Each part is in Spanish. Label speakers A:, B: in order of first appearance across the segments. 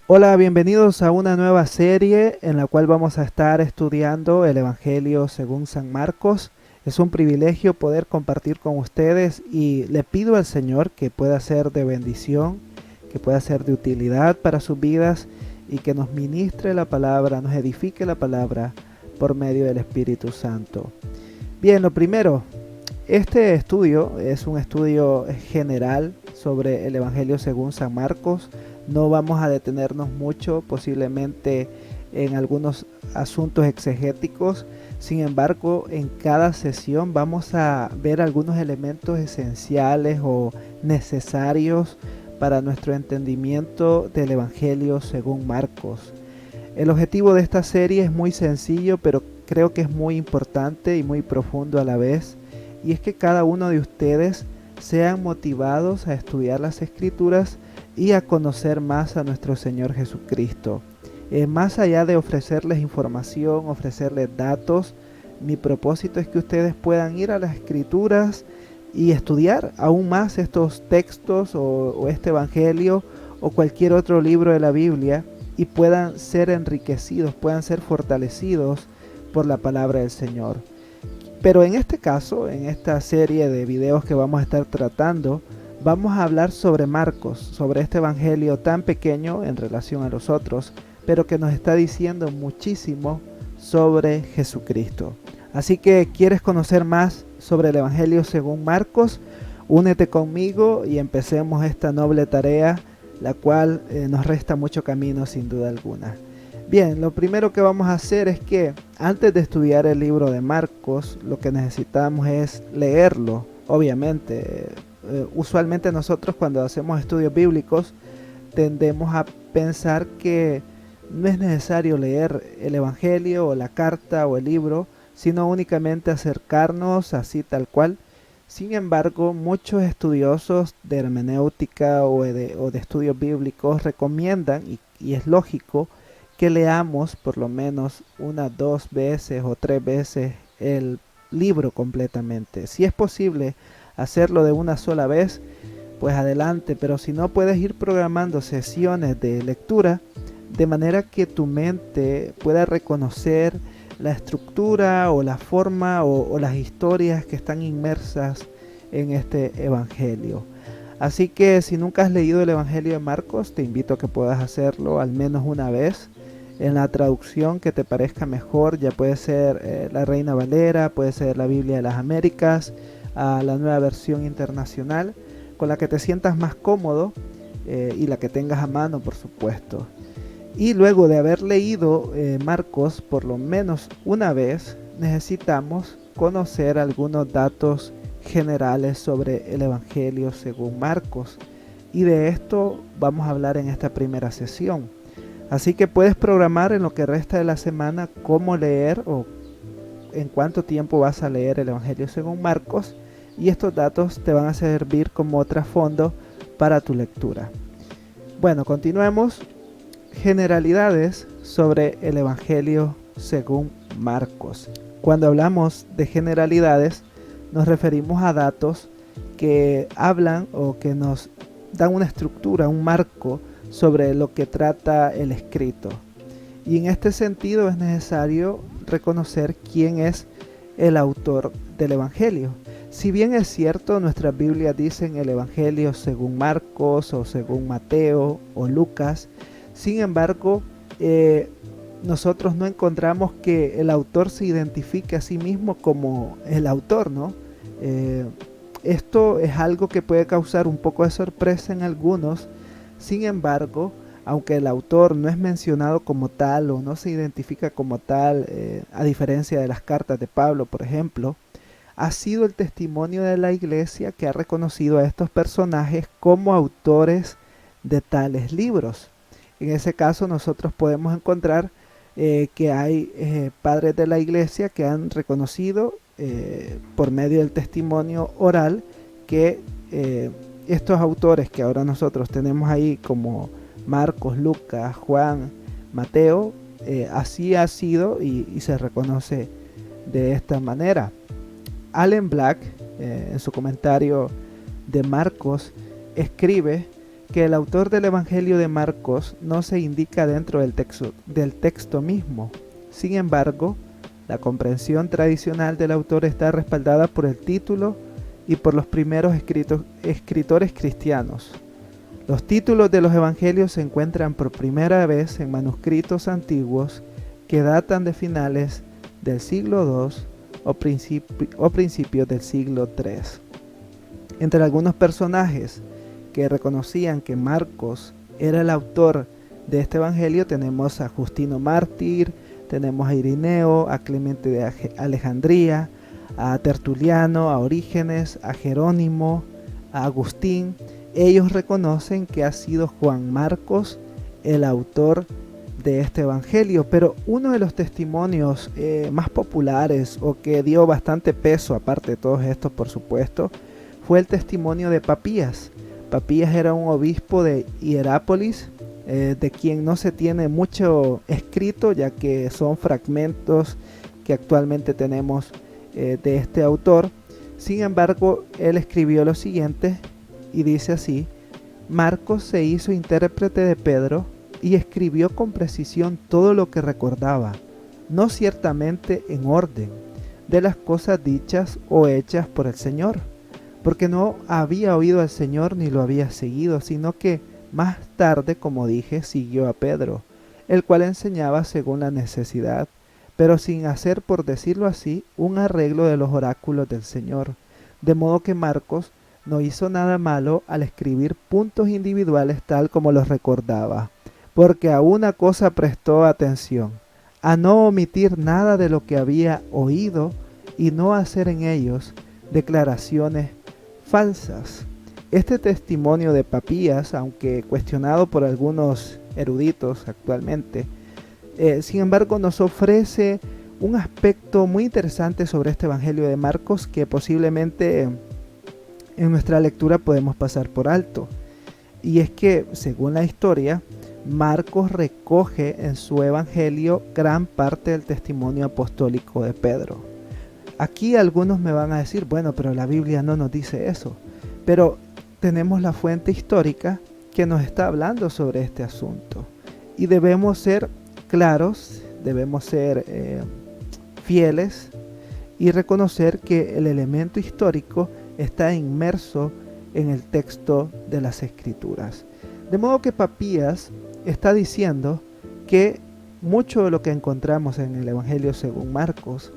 A: Hola, bienvenidos a una nueva serie en la cual vamos a estar estudiando el Evangelio según San Marcos. Es un privilegio poder compartir con ustedes y le pido al Señor que pueda ser de bendición, que pueda ser de utilidad para sus vidas y que nos ministre la palabra, nos edifique la palabra por medio del Espíritu Santo. Bien, lo primero, este estudio es un estudio general sobre el Evangelio según San Marcos. No vamos a detenernos mucho, posiblemente en algunos asuntos exegéticos. Sin embargo, en cada sesión vamos a ver algunos elementos esenciales o necesarios para nuestro entendimiento del Evangelio según Marcos. El objetivo de esta serie es muy sencillo, pero creo que es muy importante y muy profundo a la vez. Y es que cada uno de ustedes sean motivados a estudiar las Escrituras y a conocer más a nuestro Señor Jesucristo. Más allá de ofrecerles información, ofrecerles datos, mi propósito es que ustedes puedan ir a las Escrituras y estudiar aún más estos textos o este Evangelio o cualquier otro libro de la Biblia y puedan ser enriquecidos, puedan ser fortalecidos por la palabra del Señor. Pero en este caso, en esta serie de videos que vamos a estar tratando, vamos a hablar sobre Marcos, sobre este evangelio tan pequeño en relación a los otros, pero que nos está diciendo muchísimo sobre Jesucristo. Así que, ¿quieres conocer más sobre el evangelio según Marcos? Únete conmigo y empecemos esta noble tarea, la cual nos resta mucho camino sin duda alguna. Bien, lo primero que vamos a hacer es que antes de estudiar el libro de Marcos, lo que necesitamos es leerlo. Obviamente, usualmente nosotros cuando hacemos estudios bíblicos tendemos a pensar que no es necesario leer el Evangelio o la carta o el libro, sino únicamente acercarnos así tal cual. Sin embargo, muchos estudiosos de hermenéutica o de estudios bíblicos recomiendan, y es lógico, que leamos por lo menos unas 2 veces o 3 veces el libro completamente. Si es posible hacerlo de una sola vez, pues adelante, pero si no, puedes ir programando sesiones de lectura de manera que tu mente pueda reconocer la estructura o la forma o las historias que están inmersas en este evangelio. Así que si nunca has leído el Evangelio de Marcos, te invito a que puedas hacerlo al menos una vez en la traducción que te parezca mejor. Ya puede ser la Reina Valera, puede ser la Biblia de las Américas, la nueva versión internacional, con la que te sientas más cómodo y la que tengas a mano, por supuesto. Y luego de haber leído Marcos por lo menos una vez, necesitamos conocer algunos datos generales sobre el Evangelio según Marcos. Y de esto vamos a hablar en esta primera sesión. Así que puedes programar en lo que resta de la semana cómo leer o en cuánto tiempo vas a leer el Evangelio según Marcos, y estos datos te van a servir como trasfondo para tu lectura. Bueno, continuemos. Generalidades sobre el Evangelio según Marcos. Cuando hablamos de generalidades, nos referimos a datos que hablan o que nos dan una estructura, un marco sobre lo que trata el escrito. Y en este sentido es necesario reconocer quién es el autor del Evangelio. Si bien es cierto, nuestras Biblias dicen el Evangelio según Marcos o según Mateo o Lucas, sin embargo, nosotros no encontramos que el autor se identifique a sí mismo como el autor, ¿no? Esto es algo que puede causar un poco de sorpresa en algunos. Sin embargo, aunque el autor no es mencionado como tal o no se identifica como tal, a diferencia de las cartas de Pablo, por ejemplo, ha sido el testimonio de la iglesia que ha reconocido a estos personajes como autores de tales libros. En ese caso nosotros podemos encontrar que hay padres de la iglesia que han reconocido por medio del testimonio oral que estos autores que ahora nosotros tenemos ahí como Marcos, Lucas, Juan, Mateo, así ha sido y se reconoce de esta manera. Allen Black, en su comentario de Marcos, escribe que el autor del Evangelio de Marcos no se indica dentro del texto mismo. Sin embargo, la comprensión tradicional del autor está respaldada por el título y por los primeros escritores cristianos. Los títulos de los evangelios se encuentran por primera vez en manuscritos antiguos que datan de finales del siglo II o principios del siglo III. Entre algunos personajes que reconocían que Marcos era el autor de este evangelio tenemos a Justino Mártir, tenemos a Irineo, a Clemente de Alejandría, a Tertuliano, a Orígenes, a Jerónimo, a Agustín. Ellos reconocen que ha sido Juan Marcos el autor de este evangelio, pero uno de los testimonios más populares o que dio bastante peso, aparte de todos estos por supuesto, fue el testimonio de Papías. Papías era un obispo de Hierápolis, de quien no se tiene mucho escrito, ya que son fragmentos que actualmente tenemos de este autor. Sin embargo, él escribió lo siguiente y dice así: Marcos se hizo intérprete de Pedro y escribió con precisión todo lo que recordaba, no ciertamente en orden, de las cosas dichas o hechas por el Señor, porque no había oído al Señor ni lo había seguido, sino que más tarde, como dije, siguió a Pedro, el cual enseñaba según la necesidad, pero sin hacer, por decirlo así, un arreglo de los oráculos del Señor. De modo que Marcos no hizo nada malo al escribir puntos individuales tal como los recordaba, porque a una cosa prestó atención, a no omitir nada de lo que había oído y no hacer en ellos declaraciones falsas. Este testimonio de Papías, aunque cuestionado por algunos eruditos actualmente, sin embargo nos ofrece un aspecto muy interesante sobre este Evangelio de Marcos que posiblemente en nuestra lectura podemos pasar por alto. Y es que, según la historia, Marcos recoge en su Evangelio gran parte del testimonio apostólico de Pedro. Aquí algunos me van a decir, bueno, pero la Biblia no nos dice eso. Pero tenemos la fuente histórica que nos está hablando sobre este asunto. Y debemos ser claros, debemos ser fieles y reconocer que el elemento histórico está inmerso en el texto de las Escrituras. De modo que Papías está diciendo que mucho de lo que encontramos en el Evangelio según Marcos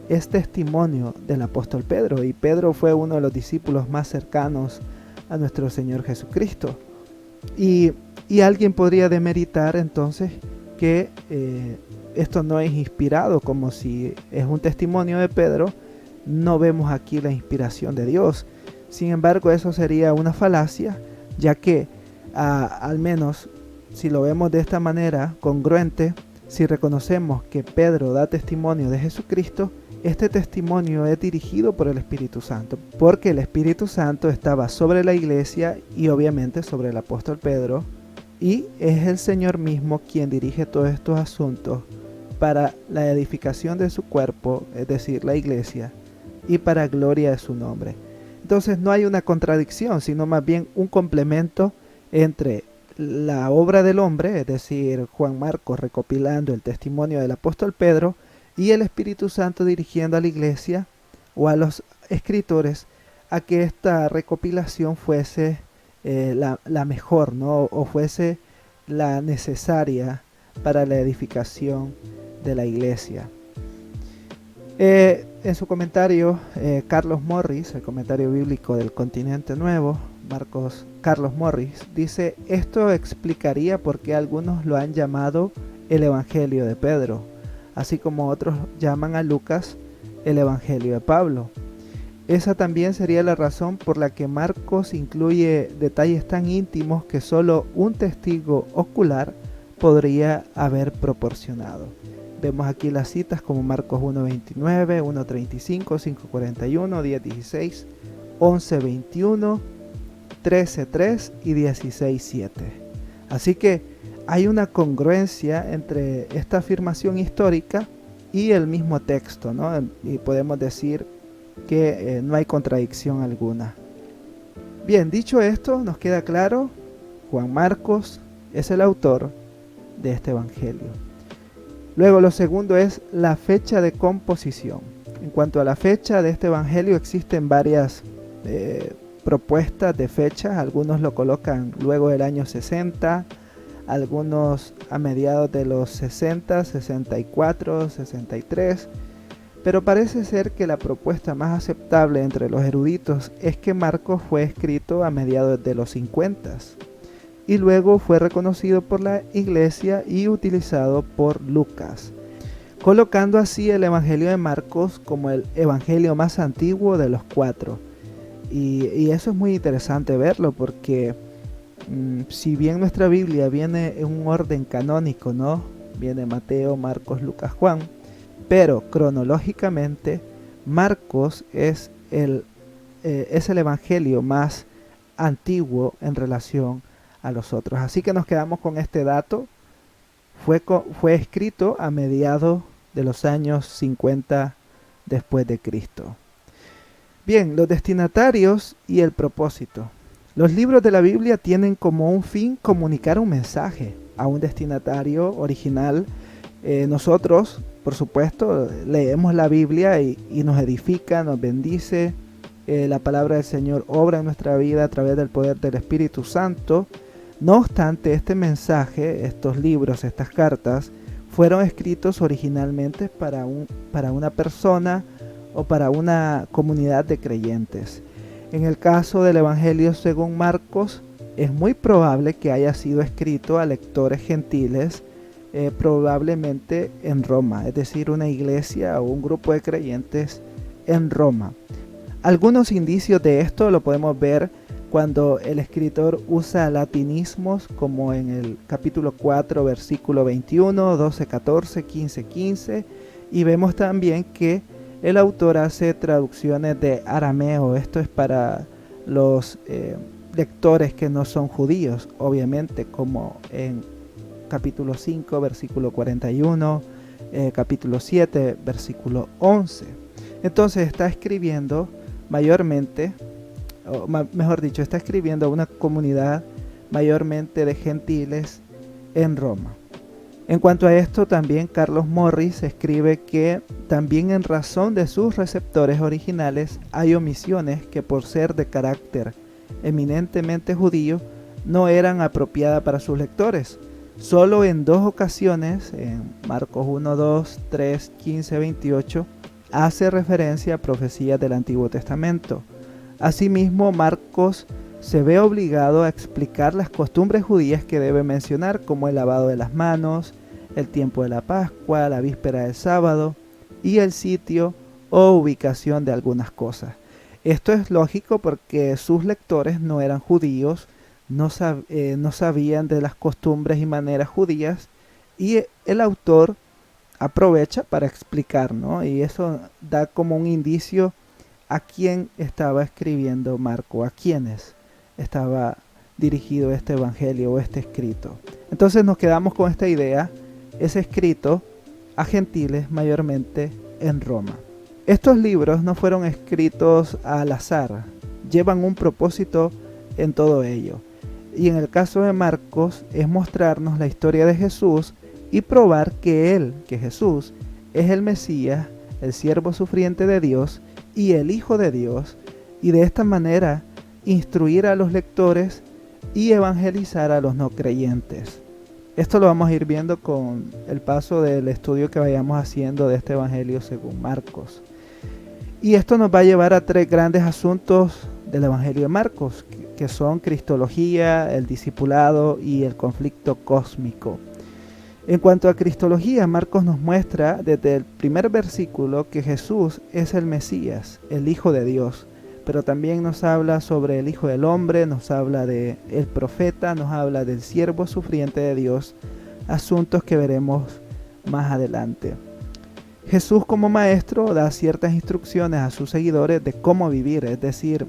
A: es testimonio del apóstol Pedro, y Pedro fue uno de los discípulos más cercanos a nuestro Señor Jesucristo. Y alguien podría demeritar entonces que esto no es inspirado, como si es un testimonio de Pedro, no vemos aquí la inspiración de Dios. Sin embargo, eso sería una falacia, ya que al menos si lo vemos de esta manera congruente, si reconocemos que Pedro da testimonio de Jesucristo, este testimonio es dirigido por el Espíritu Santo, porque el Espíritu Santo estaba sobre la iglesia y obviamente sobre el apóstol Pedro, y es el Señor mismo quien dirige todos estos asuntos para la edificación de su cuerpo, es decir, la iglesia, y para gloria de su nombre. Entonces no hay una contradicción, sino más bien un complemento entre la obra del hombre, es decir, Juan Marcos recopilando el testimonio del apóstol Pedro, y el Espíritu Santo dirigiendo a la iglesia o a los escritores a que esta recopilación fuese la mejor, ¿no? O fuese la necesaria para la edificación de la iglesia. En su comentario, Carlos Morris, el comentario bíblico del Continente Nuevo, Carlos Morris, dice: esto explicaría por qué algunos lo han llamado el Evangelio de Pedro, así como otros llaman a Lucas el Evangelio de Pablo. Esa también sería la razón por la que Marcos incluye detalles tan íntimos que solo un testigo ocular podría haber proporcionado. Vemos aquí las citas como Marcos 1.29, 1.35, 5.41, 10.16, 11.21, 13.3 y 16.7. Así que hay una congruencia entre esta afirmación histórica y el mismo texto, ¿no? Y podemos decir que no hay contradicción alguna. Bien, dicho esto, nos queda claro Juan Marcos es el autor de este evangelio. Luego, lo segundo es la fecha de composición. En cuanto a la fecha de este evangelio, existen varias propuestas de fechas. Algunos lo colocan luego del año 60, algunos a mediados de los 60, 64, 63. Pero parece ser que la propuesta más aceptable entre los eruditos es que Marcos fue escrito a mediados de los 50 y luego fue reconocido por la iglesia y utilizado por Lucas, colocando así el evangelio de Marcos como el evangelio más antiguo de los 4. Y eso es muy interesante verlo porque si bien nuestra Biblia viene en un orden canónico, ¿no? Viene Mateo, Marcos, Lucas, Juan, pero cronológicamente Marcos es el evangelio más antiguo en relación a los otros. Así que nos quedamos con este dato. Fue escrito a mediados de los años 50 después de Cristo. Bien, los destinatarios y el propósito. Los libros de la Biblia tienen como un fin comunicar un mensaje a un destinatario original. Nosotros, por supuesto, leemos la Biblia y nos edifica, nos bendice. La palabra del Señor obra en nuestra vida a través del poder del Espíritu Santo. No obstante, este mensaje, estos libros, estas cartas, fueron escritos originalmente para una persona o para una comunidad de creyentes. En el caso del Evangelio según Marcos, es muy probable que haya sido escrito a lectores gentiles, probablemente en Roma, es decir, una iglesia o un grupo de creyentes en Roma. Algunos indicios de esto lo podemos ver cuando el escritor usa latinismos, como en el capítulo 4, versículo 21, 12, 14, 15, 15, y vemos también que el autor hace traducciones de arameo. Esto es para los lectores que no son judíos, obviamente, como en capítulo 5, versículo 41, capítulo 7, versículo 11. Entonces está escribiendo mayormente, o mejor dicho, está escribiendo a una comunidad mayormente de gentiles en Roma. En cuanto a esto, también Carlos Morris escribe que también en razón de sus receptores originales hay omisiones que por ser de carácter eminentemente judío no eran apropiadas para sus lectores. Solo en 2 ocasiones, en Marcos 1, 2, 3, 15, 28, hace referencia a profecías del Antiguo Testamento. Asimismo, Marcos se ve obligado a explicar las costumbres judías que debe mencionar, como el lavado de las manos, el tiempo de la Pascua, la víspera del sábado y el sitio o ubicación de algunas cosas. Esto es lógico porque sus lectores no eran judíos, no sabían de las costumbres y maneras judías, y el autor aprovecha para explicar, ¿no? Y eso da como un indicio a quién estaba escribiendo Marco, a quiénes estaba dirigido este evangelio o este escrito. Entonces nos quedamos con esta idea: es escrito a gentiles mayormente en Roma. Estos libros no fueron escritos al azar, llevan un propósito en todo ello. Y en el caso de Marcos es mostrarnos la historia de Jesús y probar que Jesús, es el Mesías, el siervo sufriente de Dios y el Hijo de Dios, y de esta manera instruir a los lectores y evangelizar a los no creyentes. Esto lo vamos a ir viendo con el paso del estudio que vayamos haciendo de este evangelio según Marcos. Y esto nos va a llevar a 3 grandes asuntos del evangelio de Marcos, que son cristología, el discipulado y el conflicto cósmico. En cuanto a cristología, Marcos nos muestra desde el primer versículo que Jesús es el Mesías, el Hijo de Dios, pero también nos habla sobre el Hijo del Hombre, nos habla de el profeta, nos habla del siervo sufriente de Dios, asuntos que veremos más adelante. Jesús como maestro da ciertas instrucciones a sus seguidores de cómo vivir, es decir,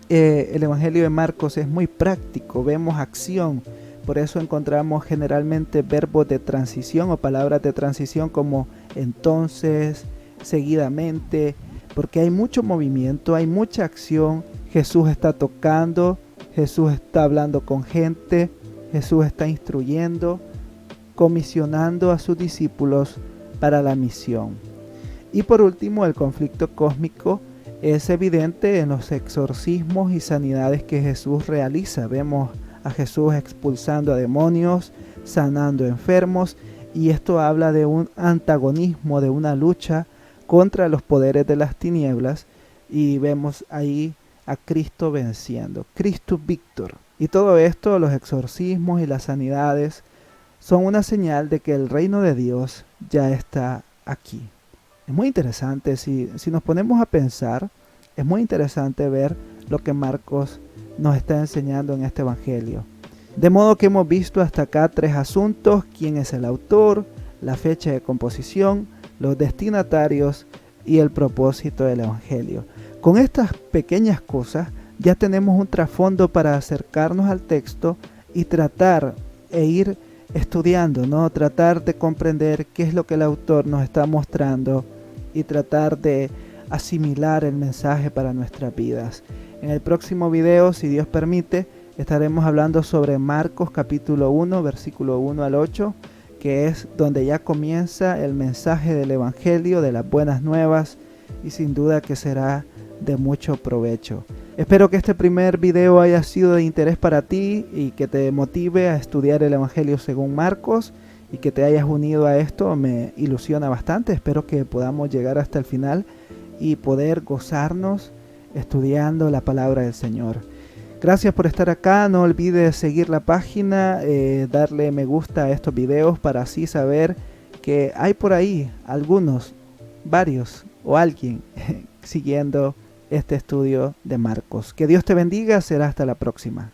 A: el evangelio de Marcos es muy práctico, vemos acción. Por eso encontramos generalmente verbos de transición o palabras de transición como entonces, seguidamente, porque hay mucho movimiento, hay mucha acción. Jesús está tocando, Jesús está hablando con gente, Jesús está instruyendo, comisionando a sus discípulos para la misión. Y por último, el conflicto cósmico es evidente en los exorcismos y sanidades que Jesús realiza. Vemos a Jesús expulsando a demonios, sanando enfermos, y esto habla de un antagonismo, de una lucha contra los poderes de las tinieblas, y vemos ahí a Cristo venciendo, Cristo Victor. Y todo esto, los exorcismos y las sanidades, son una señal de que el reino de Dios ya está aquí. Es muy interesante, si nos ponemos a pensar, es muy interesante ver lo que Marcos nos está enseñando en este evangelio. De modo que hemos visto hasta acá 3 asuntos: quién es el autor, la fecha de composición, los destinatarios y el propósito del evangelio. Con estas pequeñas cosas ya tenemos un trasfondo para acercarnos al texto y tratar e ir estudiando, ¿no? Tratar de comprender qué es lo que el autor nos está mostrando y tratar de asimilar el mensaje para nuestras vidas. En el próximo video, si Dios permite, estaremos hablando sobre Marcos capítulo 1, versículo 1 al 8, que es donde ya comienza el mensaje del evangelio, de las buenas nuevas, y sin duda que será de mucho provecho. Espero que este primer video haya sido de interés para ti y que te motive a estudiar el evangelio según Marcos, y que te hayas unido a esto me ilusiona bastante. Espero que podamos llegar hasta el final y poder gozarnos estudiando la palabra del Señor. Gracias por estar acá. No olvides seguir la página, darle me gusta a estos videos para así saber que hay por ahí algunos, varios o alguien siguiendo este estudio de Marcos. Que Dios te bendiga. Será hasta la próxima.